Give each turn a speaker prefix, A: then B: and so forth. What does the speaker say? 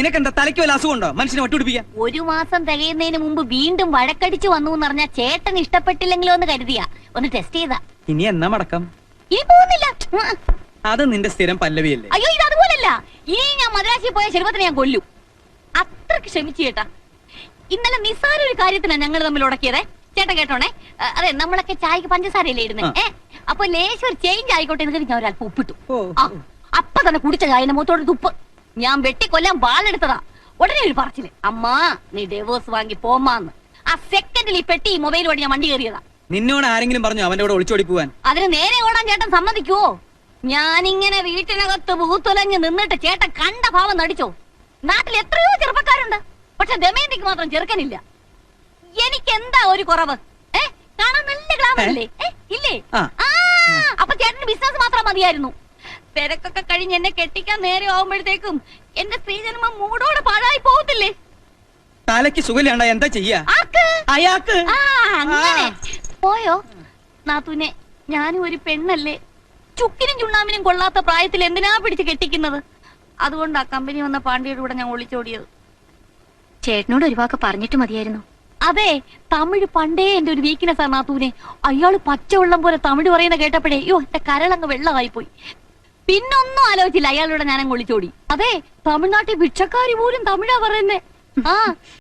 A: നിനക്കെന്താ തലയ്ക്ക് വല്ല അസുഖമുണ്ടോ മനുഷ്യനെ ഒട്ടുപിടിപ്പിക്കാൻ?
B: ഒരു മാസം തികയുന്നതിന് മുമ്പ് വീണ്ടും വഴക്കടിച്ചു വന്നു എന്ന് പറഞ്ഞാൽ ചേട്ടൻ ഇഷ്ടപ്പെട്ടില്ലെങ്കിലോ എന്ന് കരുതിയാ ഒന്ന് ടെസ്റ്റ് ചെയ്താ.
A: ഇനി എന്നാ മടക്കം?
B: ഇനി പോകുന്നില്ല.
A: അത് നിന്റെ സ്ഥിരം പല്ലവിയല്ലേ?
B: അയ്യോ ഇത് അതുപോലല്ല. ഇനി ഞാൻ മദ്രാസിൽ പോയ ശരിപത്തിനെ ഞാൻ കൊല്ലും. അത്രക്ക് ക്ഷമിച്ചു ചേട്ടാ. ഇന്നലെ നിസ്സാര ഒരു കാര്യത്തിനാ ഞങ്ങൾ തമ്മിൽ ഉടക്കിയതേ. ചേട്ടൻ കേട്ടോണേ. അതെ നമ്മളൊക്കെ ചായക്ക് പഞ്ചസാരയല്ലേ ഇടുന്നേ. അപ്പൊ ലേശം ഒരു ചേഞ്ച് ആയിക്കോട്ടെ എന്ന് ഞാൻ ഒരല്പം ഉപ്പിട്ടു. അപ്പൊ തന്നെ കുടിച്ച ചായന്റെ മുഖത്തോട് തുപ്പ്. ഞാൻ വെട്ടിക്കൊല്ലാൻ വാളെടുത്തതാ. ഉടനെ ഒരു പറച്ചില്, അമ്മാ നീ ഡിവോഴ്സ് വാങ്ങി പോമാന്ന്. ആ സെക്കൻഡിൽ ഈ പെട്ടി മൊബൈൽ വഴി ഞാൻ വണ്ടി കയറിയതാ.
A: നിന്നോട് ആരെങ്കിലും പറഞ്ഞു അവന്റെ കൂടെ ഒളിച്ചോടി പോവാൻ?
B: അതിന് നേരെ ഓടാൻ ചേട്ടൻ സമ്മതിക്കുവോ? ഞാനിങ്ങനെ വീട്ടിനകത്ത് ഭൂത്തുലഞ്ഞ് നിന്നിട്ട് ചേട്ടൻ കണ്ട ഭാവം നടിച്ചോ? നാട്ടിൽ എത്രയോ ചെറുപ്പക്കാരുണ്ട്, പക്ഷെ ദമയന്തിക്ക് മാത്രം ചെറുക്കനില്ല. എനിക്ക് എന്താ ഒരു കുറവ്? കാണാൻ നല്ല ഗ്ലാമറല്ലേ? ഇല്ലേ? അപ്പൊ ചേട്ടന് ബിസിനസ് മാത്രം മതിയായിരുന്നു. തിരക്കൊക്കെ കഴിഞ്ഞ് എന്നെ കെട്ടിക്കാൻ നേരെ ആവുമ്പോഴത്തേക്കും എന്റെ സ്ത്രീജന്മം മൂടോടെ പാഴായി പോകത്തില്ലേ?
A: തലയ്ക്ക് സുഖമില്ലാണ്ട എന്താ ചെയ്യാ? അയാൾക്ക്
B: അങ്ങനെ പോയോ നാത്തൂനെ? ഞാനും ഒരു പെണ്ണല്ലേ, ചുക്കിനും ചുണ്ണാമിനും കൊള്ളാത്ത പ്രായത്തിൽ എന്തിനാ പിടിച്ച് കെട്ടിക്കുന്നത്? അതുകൊണ്ട് ആ കമ്പനി വന്ന പാണ്ഡ്യയുടെ കൂടെ ഞാൻ ഒളിച്ചോടിയത്.
C: ചേട്ടനോട് ഒരു വാക്ക് പറഞ്ഞിട്ട് മതിയായിരുന്നു.
B: അതെ, തമിഴ് പണ്ടേ എന്റെ ഒരു വീക്ക്നെസ് ആണ് നാത്തൂനെ. അയാള് പച്ചവെള്ളം പോലെ തമിഴ് പറയുന്ന കേട്ടപ്പോഴേ അയ്യോ എന്റെ കരളങ്ങ് വെള്ളമായി പോയി. പിന്നൊന്നും ആലോചിച്ചില്ല, അയാളോട് ഞാനങ്ങ് ഒളിച്ചോടി. അതെ, തമിഴ്നാട്ടിൽ ഭിക്ഷക്കാരി പോലും തമിഴാ പറയുന്നേ.